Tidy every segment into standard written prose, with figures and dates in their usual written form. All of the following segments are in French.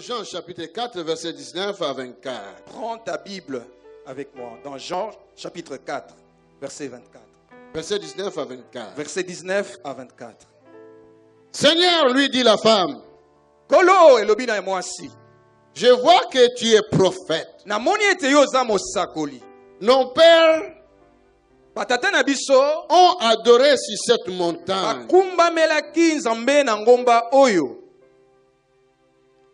Jean chapitre 4, verset 19 à 24. Prends ta Bible avec moi dans Jean chapitre 4, verset 24. Verset 19 à 24. Verset 19 à 24. Seigneur, lui dit la femme, Kolo elobina et moi si. je vois que tu es prophète. Na moni ete yo za mosakoli. Nos pères Batata na biso ont adoré sur cette montagne. bakumba melaki nzambe na ngomba oyo.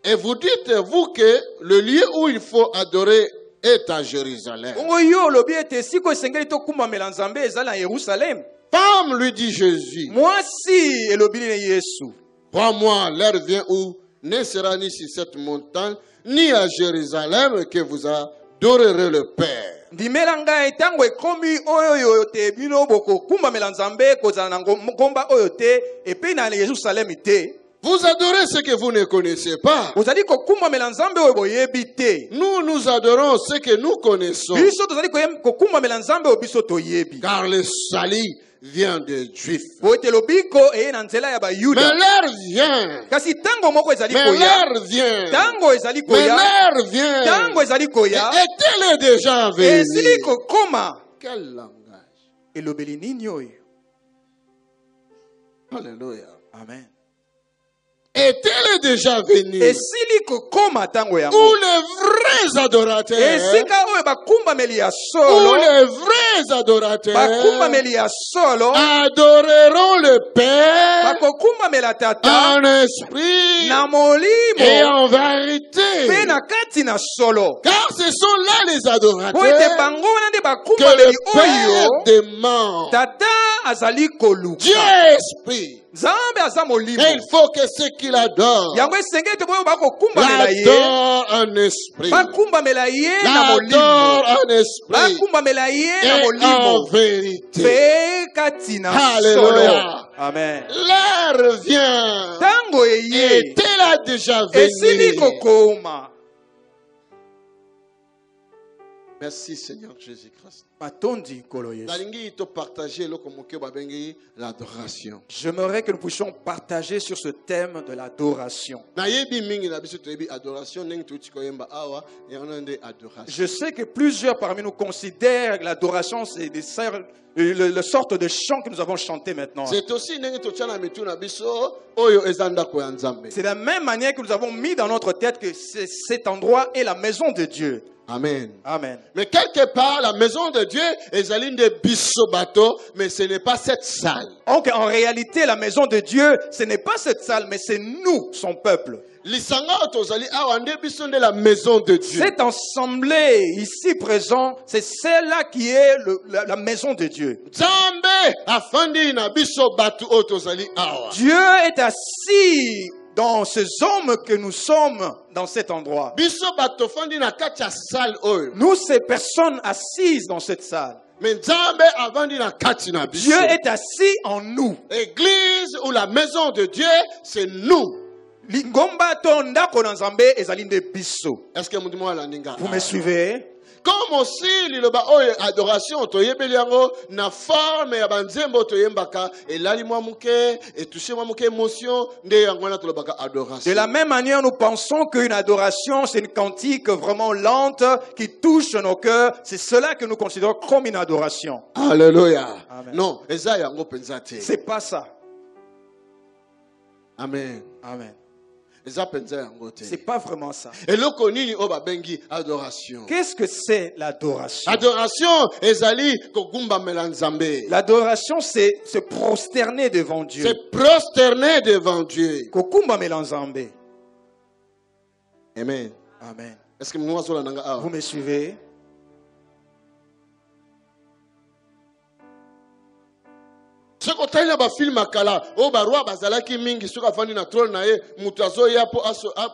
Et vous dites, vous, que le lieu où il faut adorer est à Jérusalem. Ongo yo lobi ete siko esengeli to kumba mela nzambe ezala na Yerusalem. Femme, lui dit Jésus, Moi si elobili ne Yesu. crois-moi, l'heure vient où ne sera ni sur cette montagne, ni à Jérusalem que vous adorerez le Père. Ndimela ngai tango ekomi oyo te bino boko kumba mela nzambe kozala na ngomba oyo te epe na Yerusalem te. Vous adorez ce que vous ne connaissez pas. Ozali ko kumba mela nzambe oyo boyebi te. Nous adorons ce que nous connaissons. Biso tozali ko kumba mela nzambe oyo biso toyebi. Car le salut vient des Juifs. Boete lobiko eye na nzela ya bayuda. Mais l'heure vient. Kasi tango moko ezali Mais koya. l'heure vient. Tango ezali Mais koya. l'heure vient. Tango ezali koya. Est-elle est déjà Esili venue? ko koma. Quel langage. Elobeli nini oyo? Alléluia. Amen. Est-elle est déjà venue? Esili ko koma tango yango. Où les vrais adorateurs, Esika oyo bakumba meli ya où solo. les vrais adorateurs Bakumba meli ya solo. adoreront le Père Bakokumba mela tata. en esprit Na et molimo. en vérité. Pe na kati na solo. Car ce sont là les Po ete adorateurs bango wana nde que bakumba le meli Père oyo. demande. Tata azali koluka. Dieu est esprit. Nzambe aza molimo. Et il faut que ceux qui l'adorent Yango esengeli te boyo bakokumba mela ye. l'adorent en esprit, Bakumba mela ye na l'adorent molimo. en esprit Bakumba mela ye na et en molimo. vérité. Pe kati na Alléluia. solo. Amen. L'heure vient Tango et eye. elle a déjà Esili venu. kokoma. Merci Seigneur Jésus-Christ. Matondi kolo Yesu. Nalingi to partager loko moke babengi l'adoration. J'aimerais que nous puissions partager sur ce thème de l'adoration. Nayebi mingi na biso toyebi adoration ndenge tuti koyemba awa et on a nde adoration. Je sais que plusieurs parmi nous considèrent que l'adoration, c'est le sorte de chant que nous avons chanté maintenant. C'est aussi ndenge totia na mitu na biso oyo ezanda ko ya Nzambe. C'est de la même manière que nous avons mis dans notre tête que cet endroit est la maison de Dieu. Amen. Amen. Mais quelque part, la maison de Dieu est une de biso bateau, mais ce n'est pas cette salle. Donc en réalité, la maison de Dieu, ce n'est pas cette salle, mais c'est nous, son peuple. Lisanga otozali awa nde biso nde la maison de Dieu. Cette assemblée ici présente, c'est celle-là qui est la maison de Dieu. Nzambe afandi na biso batu otozali awa. Dieu est assis dans ces hommes que nous sommes dans cet endroit. Biso bato fandi na kati ya salle oyo. Nous, ces personnes assises dans cette salle. Mais Nzambe avandi na kati na biso. Dieu est assis en nous. L'église ou la maison de Dieu, c'est nous. Lingomba to ndako na Nzambe ezali nde biso. Est-ce que mundimo alandinga? Vous me suivez? Comme aussi liloba oyo adoration toyebeli yango na forme ya banzembo toyembaka elali mwa muke etouché mwa muke émotion nde yango na tolobaka adoration. De la même manière, nous pensons qu'une adoration, c'est une cantique vraiment lente qui touche nos cœurs. C'est cela que nous considérons comme une adoration. Alléluia. Amen. Non, eza yango penza te. C'est pas ça. Amen. Amen. Eza penza yango te. C'est pas vraiment ça. Eloko nini o babengi adoration. Qu'est-ce que c'est l'adoration? Adoration ezali kogumba mela Nzambe. L'adoration, c'est se prosterner devant Dieu. C'est prosterner devant Dieu. Kokumba melanzambe. Amen. Amen. Est-ce que mwa zola nanga awa? Vous me suivez? Ce qu'on t'a ba film akala, o ba roi bazalaki mingi soka fandi na trône na ye, mutu azoya po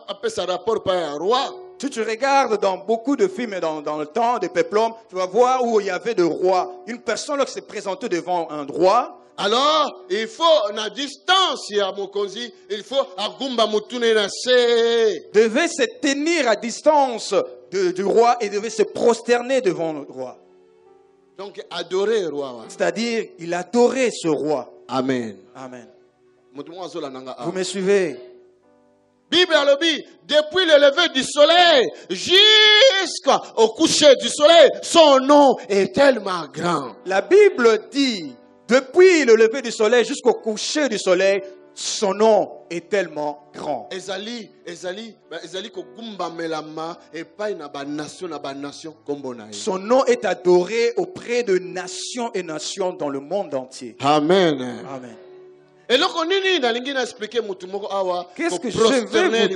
apesa rapport pa ya roi. Si tu regardes dans beaucoup de films dans le temps des peplums, tu vas voir où il y avait de rois. Une personne là, qui s'est présentée devant un roi. Alors, il faut na distance ya mokonzi, il faut agumba mutune na se. Devait se tenir à distance du roi et devait se prosterner devant le roi. Donc, adorer roi. C'est-à-dire, il adorait ce roi. Amen. Amen. Mutu mwa zola nanga awa. Vous me suivez? Bible a lobby, depuis le lever du soleil jusqu'au coucher du soleil, son nom est tellement grand. La Bible dit, depuis le lever du soleil jusqu'au coucher du soleil, son nom est tellement grand. Ezali ko gumba melama et pas na ba nation kombo na ye. Son nom est adoré auprès de nations et nations dans le monde entier. Amen. Amen. Et donc on nini na lingi na expliquer mutu moko awa. Qu'est-ce que je vais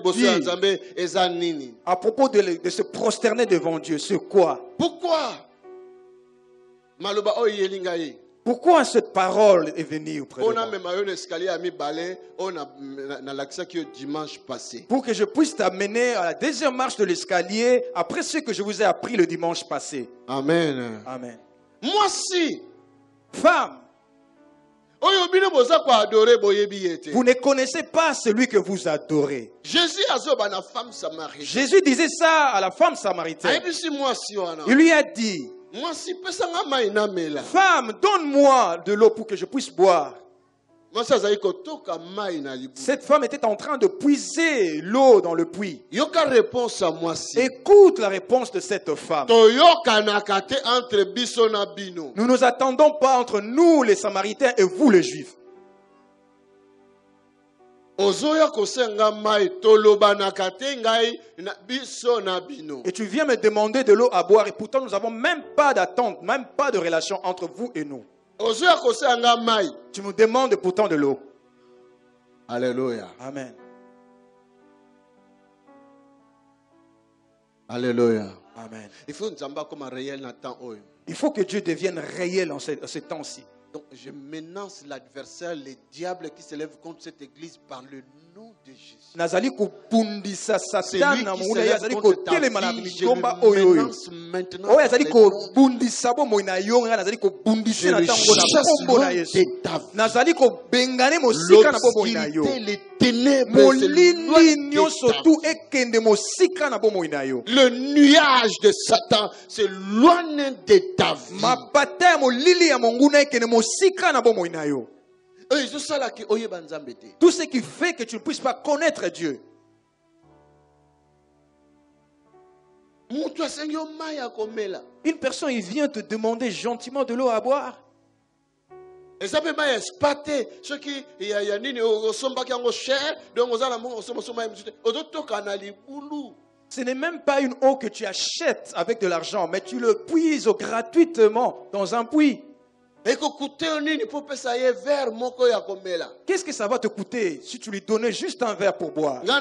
vous dire Nzambe eza nini? À propos de se prosterner devant Dieu, c'est quoi? Pourquoi? Maloba o yelinga ye. Pourquoi cette parole est venue auprès de On a moi? même un escalier à mi balai, on a l'accès qui dimanche passé. Pour que je puisse t'amener à la deuxième marche de l'escalier après ce que je vous ai appris le dimanche passé. Amen. Amen. Moi si. Femme, vous ne connaissez pas celui que vous adorez. Jésus a dit à la femme samaritaine. Jésus disait ça à la femme samaritaine. Il lui a dit, femme, donne-moi de l'eau pour que je puisse boire. Cette femme était en train de puiser l'eau dans le puits. Écoute la réponse de cette femme. Nous ne nous attendons pas entre nous les Samaritains et vous les Juifs. Et tu viens me demander de l'eau à boire et pourtant nous n'avons même pas d'attente, même pas de relation entre vous et nous. Tu me demandes pourtant de l'eau. Alléluia. Amen. Alléluia. Amen. Il faut que Dieu devienne réel en ce temps-ci. Donc je menace l'adversaire, les diables qui se lèvent contre cette église par le nom de Jésus. Nazali ko bundisa Satan na muna yazali ko telema na mikomba oyo. oyo yazali ko bundisa bo moina yonga nazali ko bundisa na tango na kombo na Yesu. Nazali ko bengane mosika na bo moina yo. Molindi nyonso tu ekende mosika na bo moina yo. Le nuage de Satan s'éloigne de ta vie. Mabata molili ya monguna ekende mosika na bo moina yo. Tout ce qui fait que tu ne puisses pas connaître Dieu. Une personne, il vient te demander gentiment de l'eau à boire. Ce n'est même pas une eau que tu achètes avec de l'argent, mais tu le puises gratuitement dans un puits. Qu'est-ce que ça va te coûter si tu lui donnais juste un verre pour boire? Moi,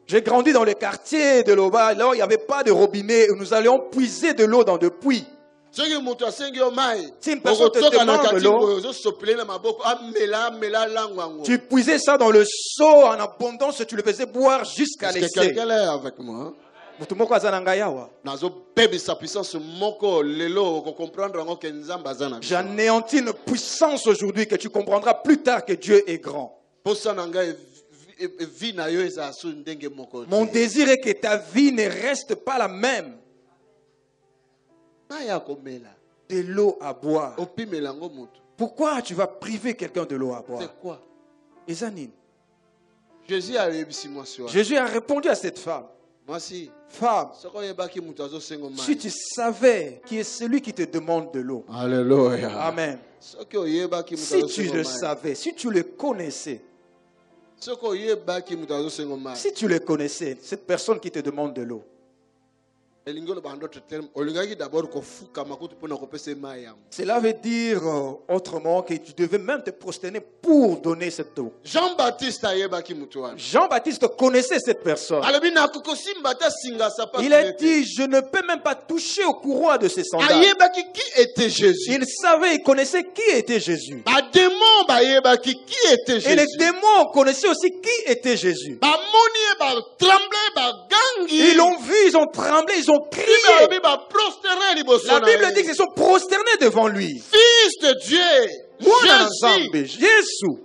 j'ai grandi dans le quartier de l'Oba. Là, il n'y avait pas de robinet. Nous allions puiser de l'eau dans des puits. Si une personne te demande de l'eau, tu puisais ça dans le seau en abondance et tu le faisais boire jusqu'à l'excès. Est-ce que quelqu'un est avec moi? J'anéantis une puissance aujourd'hui que tu comprendras plus tard que Dieu est grand. Mon désir est que ta vie ne reste pas la même. De l'eau à boire. Pourquoi tu vas priver quelqu'un de l'eau à boire? C'est quoi? Ezanine. Jésus a répondu à cette femme. Femme, si tu savais qui est celui qui te demande de l'eau. Alléluia. Amen. Si tu le savais, si tu le connaissais. Si tu le connaissais, cette personne qui te demande de l'eau. Cela veut dire autrement que tu devais même te prosterner pour donner cette eau. Jean-Baptiste connaissait cette personne. Il a dit, je ne peux même pas toucher au courroie de ses sandales. Il savait, il connaissait qui était Jésus. Et les démons connaissaient aussi qui était Jésus. Ils l'ont vu, ils ont tremblé, ils ont crié. La Bible dit qu'ils sont prosternés devant lui. Fils de Dieu, Jésus.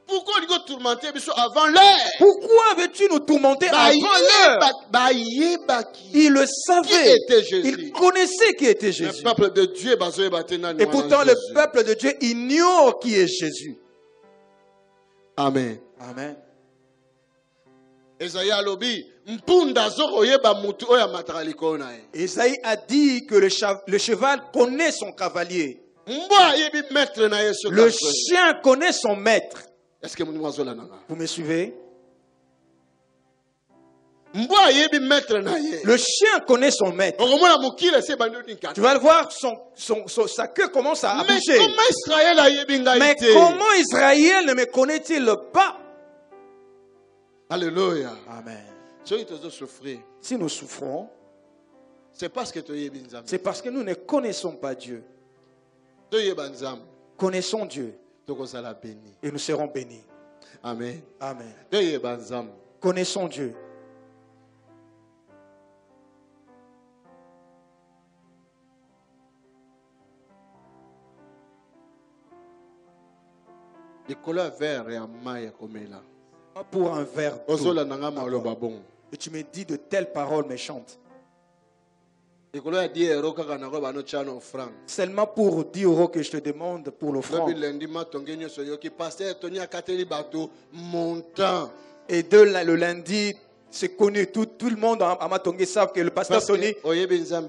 Pourquoi tu veux tourmenter avant l'heure? Pourquoi veux-tu nous tourmenter avant l'heure? Il le savait. Il connaissait qui était Jésus. Le peuple de Dieu, et pourtant le peuple de Dieu ignore qui est Jésus. Amen. Amen. Esaïe alobi mpunda zokoyeba mutu oya mataka likolo na ye. Esaïe a dit que le cheval connaît son cavalier. Mbwa yebi maître na ye. Le chien connaît son maître. Est-ce que vous me suivez? Le chien connaît son maître. Tu vas le voir, sa queue commence à bouger. Mais comment Israël ne me connaît-il pas? Alléluia. Amen. Si nous souffrons, c'est parce que nous ne connaissons pas Dieu. Connaissons Dieu. Et nous serons bénis. Amen. Amen. Connaissons Dieu. Pour un verre d'eau. Et tu me dis de telles paroles méchantes. Seulement pour 10 € que je te demande pour l'offrande. Et le lundi, c'est connu, tout le monde à Matongé savent que le pasteur Tony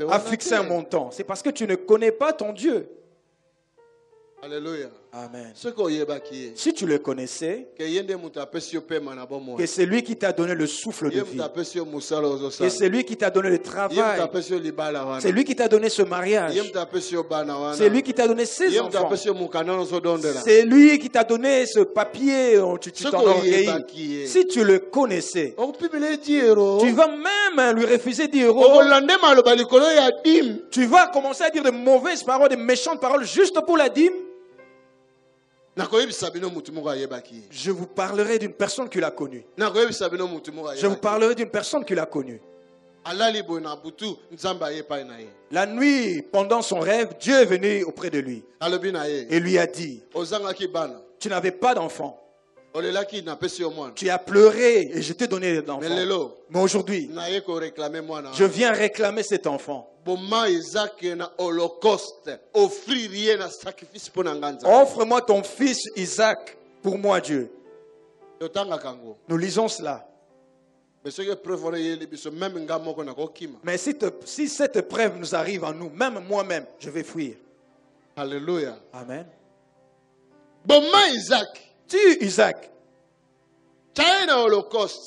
a fixé un montant. C'est parce que tu ne connais pas ton Dieu. Alléluia. Amen. Si tu le connaissais, que c'est lui qui t'a donné le souffle de vie, que c'est lui qui t'a donné le travail, c'est lui qui t'a donné ce mariage, c'est lui qui t'a donné ces enfants, c'est lui qui t'a donné ce papier, tu t'enorgueillis. Si tu le connaissais, tu vas même lui refuser 10 €. Tu vas commencer à dire de mauvaises paroles, de méchantes paroles juste pour la dîme. Je vous parlerai d'une personne qui l'a connue. Je vous parlerai d'une personne qui l'a connue. La nuit, pendant son rêve, Dieu est venu auprès de lui et lui a dit: tu n'avais pas d'enfant. Tu as pleuré et je t'ai donné l'enfant. Mais aujourd'hui, je viens réclamer cet enfant. Offre-moi ton fils Isaac pour moi, Dieu. Nous lisons cela. Mais si cette preuve nous arrive en nous, même moi-même, je vais fuir. Alléluia. Amen. Tue Isaac.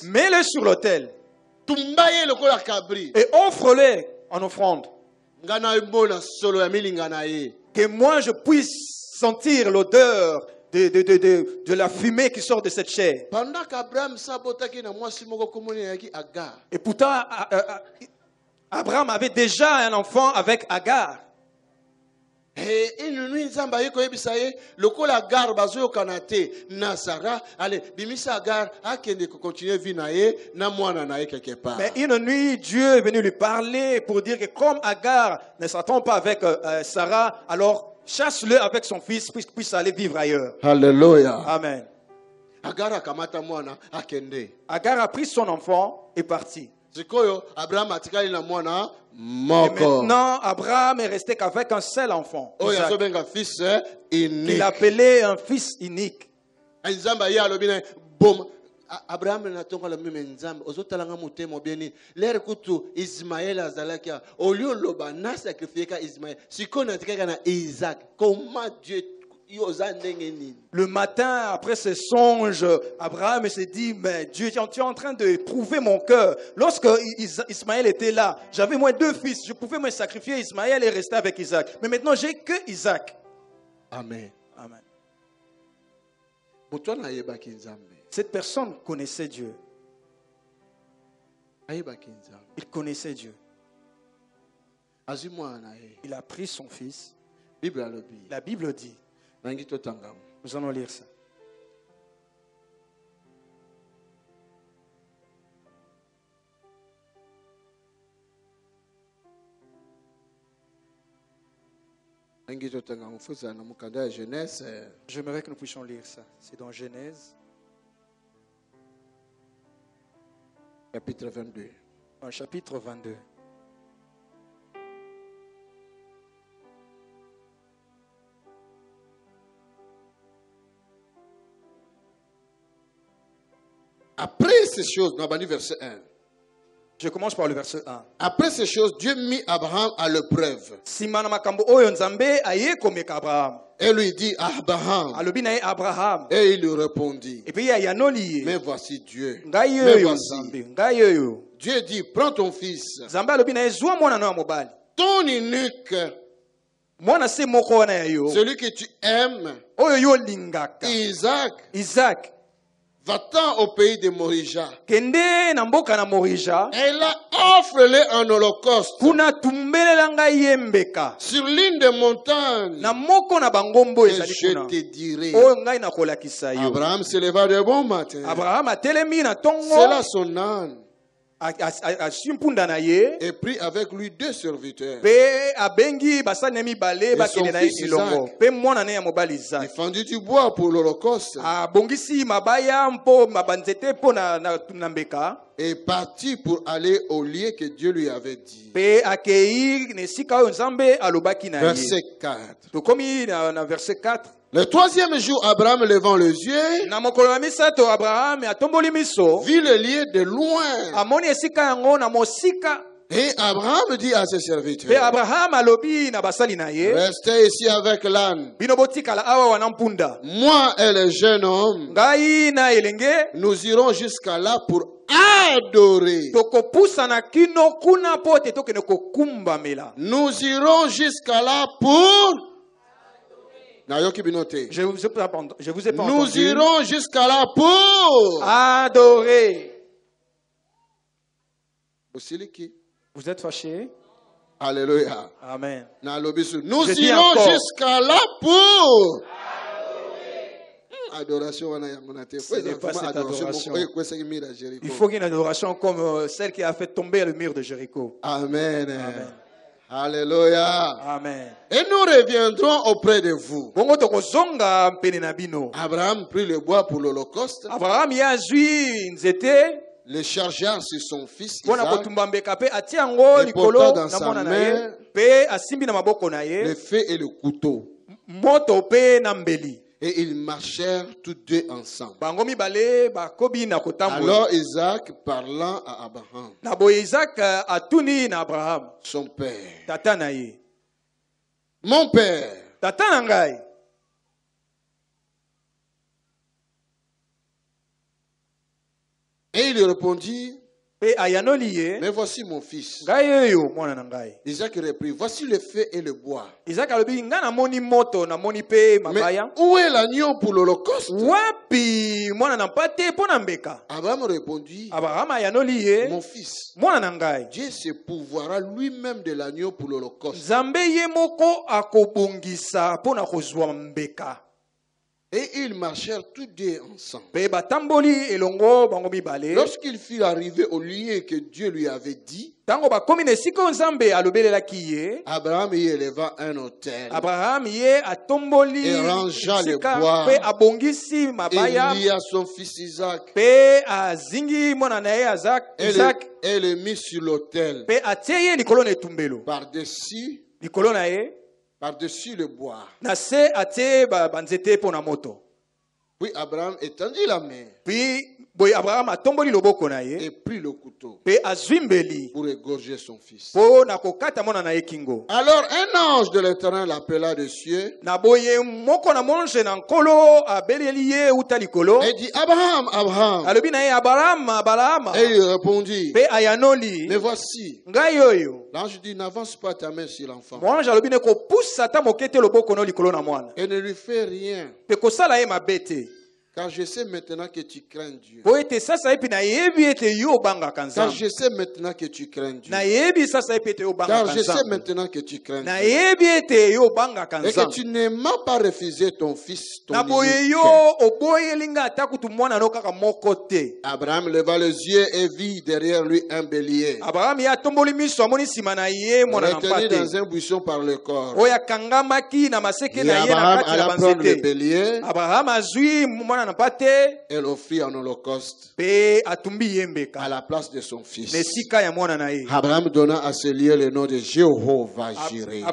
Mets-le sur l'autel. Et offre-le en offrande. Que moi je puisse sentir l'odeur de la fumée qui sort de cette chair. Et pourtant, Abraham avait déjà un enfant avec Agar. Mais une nuit, Dieu est venu lui parler pour dire que comme Agar ne s'attend pas avec Sarah, alors chasse-le avec son fils pour qu'il puisse aller vivre ailleurs. Alléluia. Amen. Agar a pris son enfant et parti. Et maintenant, Abraham est resté qu'avec un seul enfant, il appelait un fils unique. Abraham natonga la mime nzambe ozotalanga mutemo bieni lere kutu Ismaël azalakia olio loba na sacrifier Ismaël sikona tikaka na Isaac. Comment Dieu. Le matin, après ce songe, Abraham s'est dit: mais Dieu, tu es en train de prouver mon cœur. Lorsque Ismaël était là, j'avais moins 2 fils. Je pouvais me sacrifier Ismaël et rester avec Isaac. Mais maintenant, j'ai que Isaac. Amen. Amen. Cette personne connaissait Dieu. Il connaissait Dieu. Il a pris son fils. La Bible dit. Nous allons lire ça. J'aimerais que nous puissions lire ça. C'est dans Genèse. Chapitre 22. Dans chapitre 22. Après ces choses, nous avons dit verset 1. Je commence par le verset 1. Après ces choses, Dieu mit Abraham à l'épreuve. Et lui dit, Abraham. Et il lui répondit, mais voici Dieu. Mais voici. Dieu dit, prends ton fils, ton unique, celui que tu aimes, Isaac. Va-t'en au pays de Morija. Et là, offre-le en holocauste. Sur l'une des montagnes. Et je te dirai. Abraham se leva de bon matin. C'est là son âne. Et prit avec lui 2 serviteurs. Et son fils Isaac. Il fendit du bois pour l'holocauste. Et partit pour aller au lieu que Dieu lui avait dit. Verset 4. Le 3e jour, Abraham levant les yeux, vit le lieu de loin. Et Abraham dit à ses serviteurs, restez ici avec l'âne. Moi et le jeune homme, nous irons jusqu'à là pour adorer. Nous irons jusqu'à là pour... Je vous ai pas entendu. Nous irons jusqu'à là pour adorer. Vous êtes fâché? Alléluia. Amen. Nous irons jusqu'à là pour adoration. Ce n'est pas cette adoration. Il faut qu'il y ait une adoration comme celle qui a fait tomber le mur de Jéricho. Amen. Amen. Alléluia. Amen. Et nous reviendrons auprès de vous. Abraham prit le bois pour l'holocauste. Le chargea sur son fils Isaac. Et porta dans sa main le feu et le couteau. Et ils marchèrent tous deux ensemble. Alors Isaac parlant à Abraham, son père, mon père, et il lui répondit, mais voici mon fils. Isaac reprit, voici le feu et le bois. Mais où est l'agneau pour l'holocauste? Abraham répondit, mon fils, Dieu se pourvoira lui-même de l'agneau pour l'holocauste. Et ils marchèrent tous deux ensemble. Lorsqu'il fut arrivé au lieu que Dieu lui avait dit, Abraham y éleva un autel et rangea le bois et lia son fils Isaac et le mit sur l'autel par-dessus le bois. Puis Abraham étendit la main et prit le couteau pour égorger son fils. Alors un ange de l'Éternel l'appela des cieux et dit, Abraham, Abraham. Et il répondit, mais voici. L'ange dit, n'avance pas ta main sur l'enfant et ne lui fais rien, car je sais maintenant que tu crains Dieu. Car je sais maintenant que tu crains Dieu. Car je sais maintenant que tu crains Dieu. Et que tu ne m'as pas refusé ton fils, ton unique. Abraham leva les yeux et vit derrière lui un bélier, retenu dans un buisson par le corps. Et Abraham alla prendre le bélier Elle offrit un holocauste à la place de son fils. Abraham donna à ce lieu le nom de Jéhovah Jireh.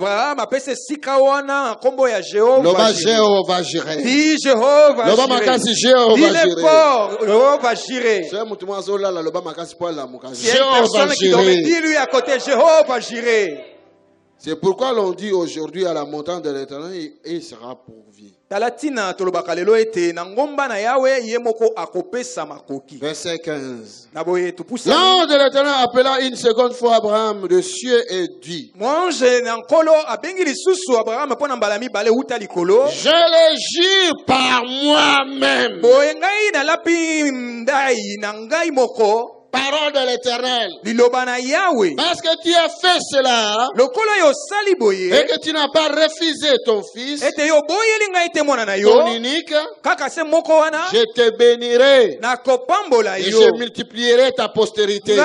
Loba Jéhovah Jireh. Dis Jéhovah Jireh. C'est une personne qui doit me dire lui à côté Jéhovah Jireh. C'est pourquoi l'on dit aujourd'hui à la montagne de l'Éternel, et il sera pourvu. Verset 15. L'ange de l'Éternel appela une seconde fois Abraham de cieux et dit, je le jure par moi-même. Parole de l'Éternel. Parce que tu as fait cela et que tu n'as pas refusé ton fils, ton unique, je te bénirai et je multiplierai ta postérité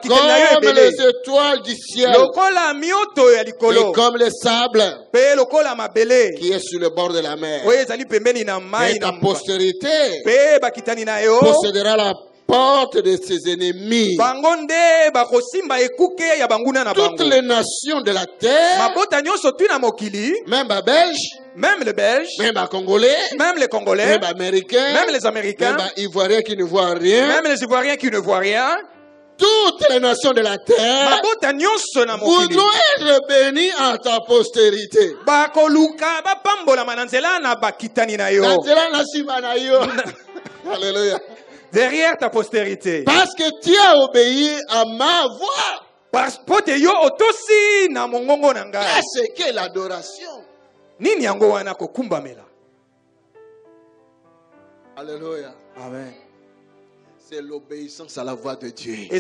comme les étoiles du ciel et comme le sable qui est sur le bord de la mer. Et ta postérité possédera la porte de ses ennemis. Toutes les nations de la terre, même les Belges, même les Belges, même les Congolais, même les Congolais, même les Américains, même les Américains, même les Ivoiriens qui ne voient rien, même les Ivoiriens qui ne voient rien. Toutes les nations de la terre voudront être bénies en ta postérité. Alléluia. Derrière ta postérité. Parce que tu as obéi à ma voix. C'est que l'adoration. Alléluia. Amen. C'est l'obéissance à la voix de Dieu. C'est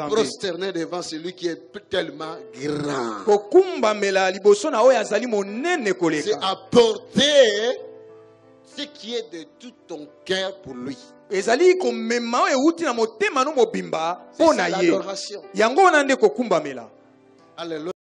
prosterner devant celui qui est tellement grand. C'est apporter ce qui est de tout ton cœur pour lui. C'est ça l'adoration. Alléluia.